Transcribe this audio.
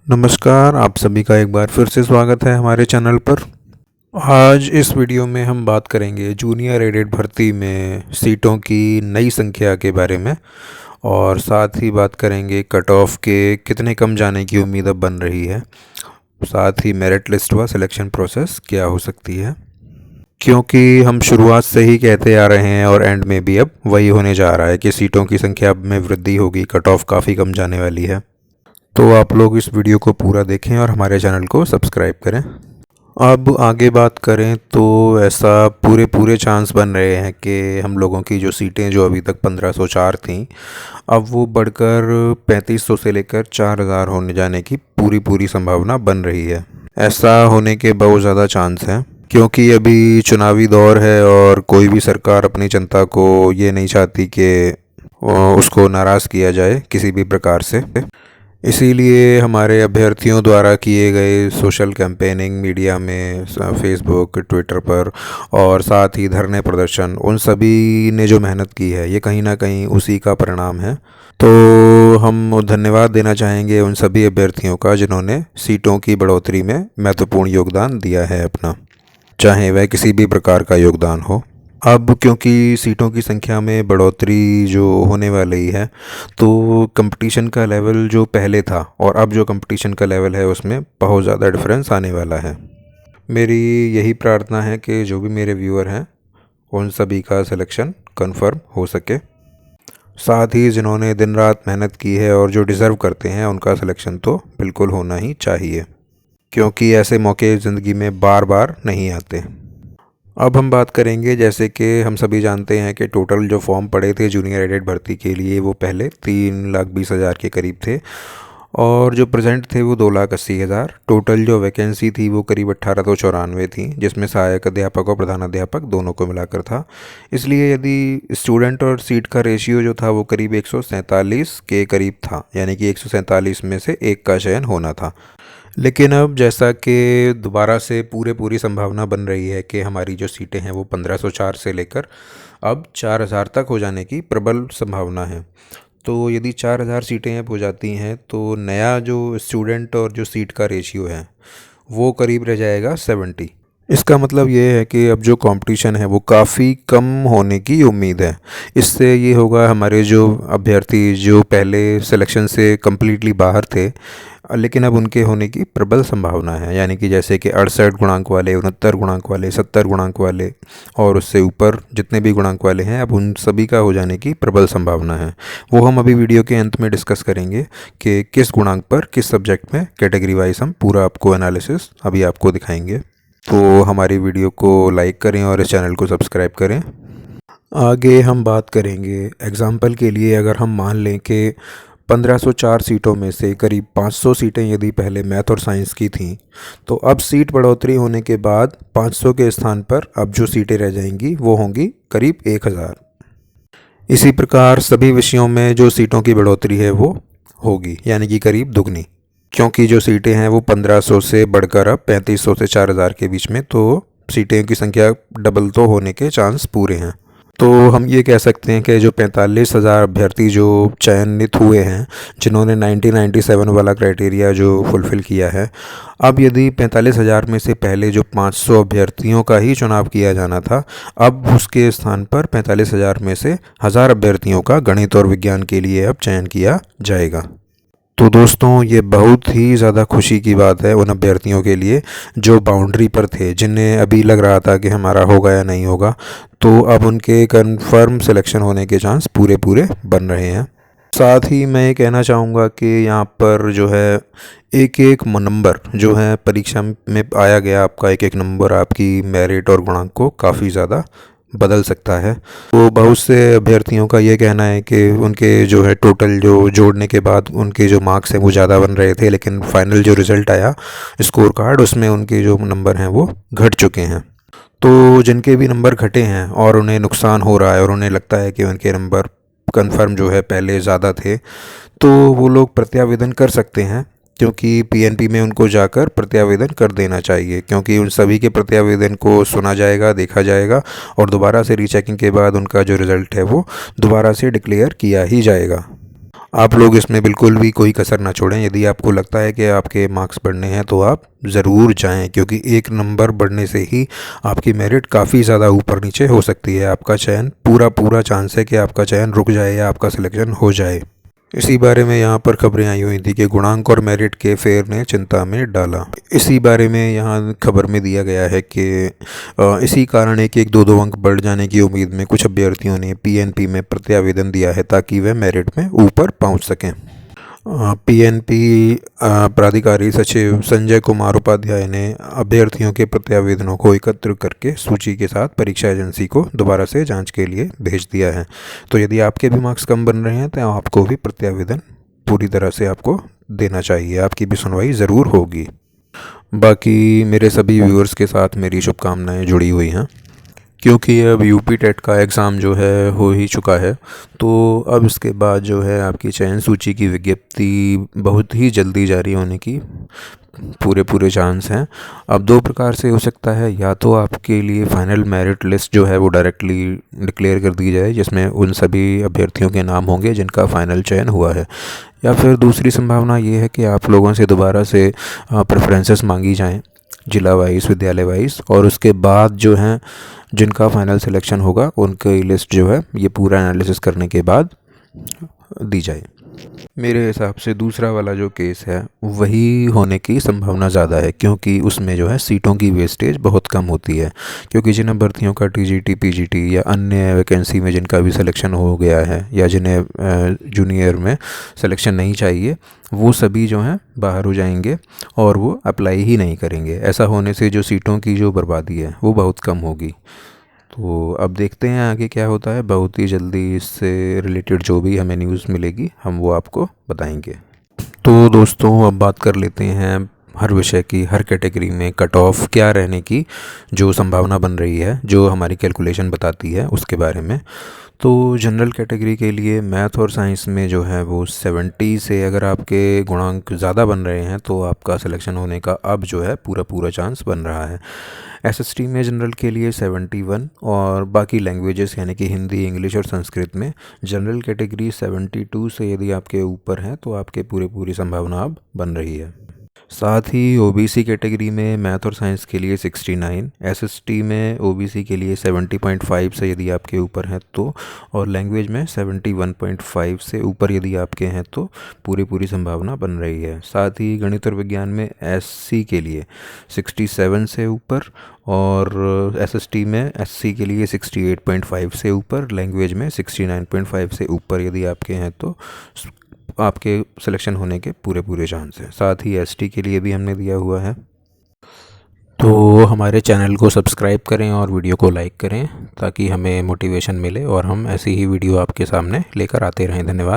नमस्कार, आप सभी का एक बार फिर से स्वागत है हमारे चैनल पर। आज इस वीडियो में हम बात करेंगे जूनियर एडेड भर्ती में सीटों की नई संख्या के बारे में और साथ ही बात करेंगे कट ऑफ के कितने कम जाने की उम्मीद अब बन रही है। साथ ही मेरिट लिस्ट व सिलेक्शन प्रोसेस क्या हो सकती है, क्योंकि हम शुरुआत से ही कहते आ रहे हैं और एंड में भी अब वही होने जा रहा है कि सीटों की संख्या में वृद्धि होगी, कट ऑफ काफ़ी कम जाने वाली है। तो आप लोग इस वीडियो को पूरा देखें और हमारे चैनल को सब्सक्राइब करें। अब आगे बात करें तो ऐसा पूरे चांस बन रहे हैं कि हम लोगों की जो सीटें जो अभी तक 1504 थीं, अब वो बढ़कर 3500 से लेकर 4000 होने जाने की पूरी संभावना बन रही है। ऐसा होने के बहुत ज़्यादा चांस हैं, क्योंकि अभी चुनावी दौर है और कोई भी सरकार अपनी जनता को ये नहीं चाहती कि उसको नाराज़ किया जाए किसी भी प्रकार से। इसीलिए हमारे अभ्यर्थियों द्वारा किए गए सोशल कैंपेनिंग मीडिया में, फेसबुक, ट्विटर पर और साथ ही धरने प्रदर्शन, उन सभी ने जो मेहनत की है ये कहीं ना कहीं उसी का परिणाम है। तो हम धन्यवाद देना चाहेंगे उन सभी अभ्यर्थियों का जिन्होंने सीटों की बढ़ोतरी में महत्वपूर्ण योगदान दिया है अपना, चाहे वह किसी भी प्रकार का योगदान हो। अब क्योंकि सीटों की संख्या में बढ़ोतरी जो होने वाली है, तो कंपटीशन का लेवल जो पहले था और अब जो कंपटीशन का लेवल है उसमें बहुत ज़्यादा डिफरेंस आने वाला है। मेरी यही प्रार्थना है कि जो भी मेरे व्यूअर हैं उन सभी का सिलेक्शन कंफर्म हो सके। साथ ही जिन्होंने दिन रात मेहनत की है और जो डिज़र्व करते हैं उनका सिलेक्शन तो बिल्कुल होना ही चाहिए, क्योंकि ऐसे मौके ज़िंदगी में बार बार नहीं आते। अब हम बात करेंगे, जैसे कि हम सभी जानते हैं कि टोटल जो फॉर्म पड़े थे जूनियर एडेड भर्ती के लिए वो पहले 3,20,000 के करीब थे और जो प्रेजेंट थे वो 2,80,000। टोटल जो वैकेंसी थी वो करीब 1894 थी, जिसमें सहायक अध्यापक और प्रधानाध्यापक दोनों को मिलाकर था। इसलिए यदि स्टूडेंट और सीट का रेशियो जो था वो करीब 147 के करीब था, यानी कि 147 में से एक का चयन होना था। लेकिन अब जैसा कि दोबारा से पूरी संभावना बन रही है कि हमारी जो सीटें हैं वो 1504 से लेकर अब 4000 तक हो जाने की प्रबल संभावना है। तो यदि 4000 सीटें अब हो जाती हैं तो नया जो स्टूडेंट और जो सीट का रेशियो है वो करीब रह जाएगा 70। इसका मतलब ये है कि अब जो कंपटीशन है वो काफ़ी कम होने की उम्मीद है। इससे ये होगा, हमारे जो अभ्यर्थी जो पहले सिलेक्शन से कम्प्लीटली बाहर थे लेकिन अब उनके होने की प्रबल संभावना है, यानी कि जैसे कि 68 गुणांक वाले, 69 गुणांक वाले, 70 गुणांक वाले और उससे ऊपर जितने भी गुणांक वाले हैं अब उन सभी का हो जाने की प्रबल संभावना है। वो हम अभी वीडियो के अंत में डिस्कस करेंगे कि किस गुणांक पर किस सब्जेक्ट में कैटेगरी वाइज हम पूरा आपको एनालिसिस अभी आपको दिखाएंगे। तो हमारी वीडियो को लाइक करें और इस चैनल को सब्सक्राइब करें। आगे हम बात करेंगे, एग्ज़ाम्पल के लिए अगर हम मान लें कि 1504 सीटों में से करीब 500 सीटें यदि पहले मैथ और साइंस की थीं, तो अब सीट बढ़ोतरी होने के बाद 500 के स्थान पर अब जो सीटें रह जाएंगी वो होंगी करीब 1000। इसी प्रकार सभी विषयों में जो सीटों की बढ़ोतरी है वो होगी, यानी कि करीब दुगनी, क्योंकि जो सीटें हैं वो 1500 से बढ़कर अब 3500 से 4000 के बीच में, तो सीटें की संख्या डबल तो होने के चांस पूरे हैं। तो हम ये कह सकते हैं कि जो 45,000 अभ्यर्थी जो चयनित हुए हैं, जिन्होंने 1997 वाला क्राइटेरिया जो फुलफ़िल किया है, अब यदि 45,000 में से पहले जो 500 अभ्यर्थियों का ही चुनाव किया जाना था, अब उसके स्थान पर 45,000 में से 1000 अभ्यर्थियों का गणित और विज्ञान के लिए अब चयन किया जाएगा। तो दोस्तों, ये बहुत ही ज़्यादा खुशी की बात है उन अभ्यर्थियों के लिए जो बाउंड्री पर थे, जिन्हें अभी लग रहा था कि हमारा होगा या नहीं होगा। तो अब उनके कंफर्म सिलेक्शन होने के चांस पूरे बन रहे हैं। साथ ही मैं ये कहना चाहूँगा कि यहाँ पर जो है एक नंबर जो है परीक्षा में आया गया, आपका एक नंबर आपकी मेरिट और गुणांक को काफ़ी ज़्यादा बदल सकता है। तो बहुत से अभ्यर्थियों का ये कहना है कि उनके जो है टोटल जो जोड़ने के बाद उनके जो मार्क्स हैं वो ज़्यादा बन रहे थे, लेकिन फाइनल जो रिज़ल्ट आया स्कोर कार्ड, उसमें उनके जो नंबर हैं वो घट चुके हैं। तो जिनके भी नंबर घटे हैं और उन्हें नुकसान हो रहा है और उन्हें लगता है कि उनके नंबर कंफर्म जो है पहले ज़्यादा थे, तो वो लोग प्रत्यावेदन कर सकते हैं, क्योंकि पीएनपी में उनको जाकर प्रत्यावेदन कर देना चाहिए, क्योंकि उन सभी के प्रत्यावेदन को सुना जाएगा, देखा जाएगा और दोबारा से रीचेकिंग के बाद उनका जो रिज़ल्ट है वो दोबारा से डिक्लेयर किया ही जाएगा। आप लोग इसमें बिल्कुल भी कोई कसर ना छोड़ें। यदि आपको लगता है कि आपके मार्क्स बढ़ने हैं तो आप ज़रूर जाएं, क्योंकि एक नंबर बढ़ने से ही आपकी मेरिट काफ़ी ज़्यादा ऊपर नीचे हो सकती है। आपका चयन पूरा चांस है कि आपका चयन रुक जाए या आपका सिलेक्शन हो जाए। इसी बारे में यहाँ पर खबरें आई हुई थी कि गुणांक और मेरिट के फेयर ने चिंता में डाला। इसी बारे में यहाँ खबर में दिया गया है कि इसी कारण एक एक दो अंक बढ़ जाने की उम्मीद में कुछ अभ्यर्थियों ने पीएनपी में प्रत्यावेदन दिया है ताकि वे मेरिट में ऊपर पहुँच सकें। पीएनपी प्राधिकारी सचिव संजय कुमार उपाध्याय ने अभ्यर्थियों के प्रत्यावेदनों को एकत्र करके सूची के साथ परीक्षा एजेंसी को दोबारा से जांच के लिए भेज दिया है। तो यदि आपके भी मार्क्स कम बन रहे हैं तो आपको भी प्रत्यावेदन पूरी तरह से आपको देना चाहिए, आपकी भी सुनवाई ज़रूर होगी। बाकी मेरे सभी व्यूअर्स के साथ मेरी शुभकामनाएं जुड़ी हुई हैं, क्योंकि अब यूपी टेट का एग्ज़ाम जो है हो ही चुका है। तो अब इसके बाद जो है आपकी चयन सूची की विज्ञप्ति बहुत ही जल्दी जारी होने की पूरे चांस हैं। अब दो प्रकार से हो सकता है, या तो आपके लिए फ़ाइनल मेरिट लिस्ट जो है वो डायरेक्टली डिक्लेयर कर दी जाए जिसमें उन सभी अभ्यर्थियों के नाम होंगे जिनका फ़ाइनल चयन हुआ है, या फिर दूसरी संभावना ये है कि आप लोगों से दोबारा से प्रेफरेंसेस मांगी जाएँ जिला वाइज, विद्यालय वाइज, और उसके बाद जो हैं जिनका फाइनल सिलेक्शन होगा उनकी लिस्ट जो है ये पूरा एनालिसिस करने के बाद दी जाए। मेरे हिसाब से दूसरा वाला जो केस है वही होने की संभावना ज़्यादा है, क्योंकि उसमें जो है सीटों की वेस्टेज बहुत कम होती है। क्योंकि जिन अभ्यर्थियों का टीजीटी, पीजीटी या अन्य वैकेंसी में जिनका भी सिलेक्शन हो गया है या जिन्हें जूनियर में सिलेक्शन नहीं चाहिए, वो सभी जो हैं बाहर हो जाएंगे और वो अप्लाई ही नहीं करेंगे। ऐसा होने से जो सीटों की जो बर्बादी है वो बहुत कम होगी। तो अब देखते हैं आगे क्या होता है। बहुत ही जल्दी इससे रिलेटेड जो भी हमें न्यूज़ मिलेगी हम वो आपको बताएंगे। तो दोस्तों अब बात कर लेते हैं हर विषय की, हर कैटेगरी में कट ऑफ क्या रहने की जो संभावना बन रही है, जो हमारी कैलकुलेशन बताती है उसके बारे में। तो जनरल कैटेगरी के लिए मैथ और साइंस में जो है वो 70 से अगर आपके गुणांक ज़्यादा बन रहे हैं तो आपका सिलेक्शन होने का अब जो है पूरा चांस बन रहा है। एसएसटी में जनरल के लिए 71, और बाकी लैंग्वेजेस यानी कि हिंदी, इंग्लिश और संस्कृत में जनरल कैटेगरी 72 से यदि आपके ऊपर हैं तो आपके पूरी संभावना अब बन रही है। साथ ही ओबीसी कैटेगरी में मैथ और साइंस के लिए 69, एसएसटी में ओबीसी के लिए 70.5 से यदि आपके ऊपर हैं तो, और लैंग्वेज में 71.5 से ऊपर यदि आपके हैं तो पूरी संभावना बन रही है। साथ ही गणित और विज्ञान में एससी के लिए 67 से ऊपर, और एसएसटी में एससी के लिए 68.5 से ऊपर, लैंग्वेज में 69.5 से ऊपर यदि आपके हैं तो आपके सिलेक्शन होने के पूरे चांस हैं। साथ ही एसटी के लिए भी हमने दिया हुआ है। तो हमारे चैनल को सब्सक्राइब करें और वीडियो को लाइक करें ताकि हमें मोटिवेशन मिले और हम ऐसी ही वीडियो आपके सामने लेकर आते रहें। धन्यवाद।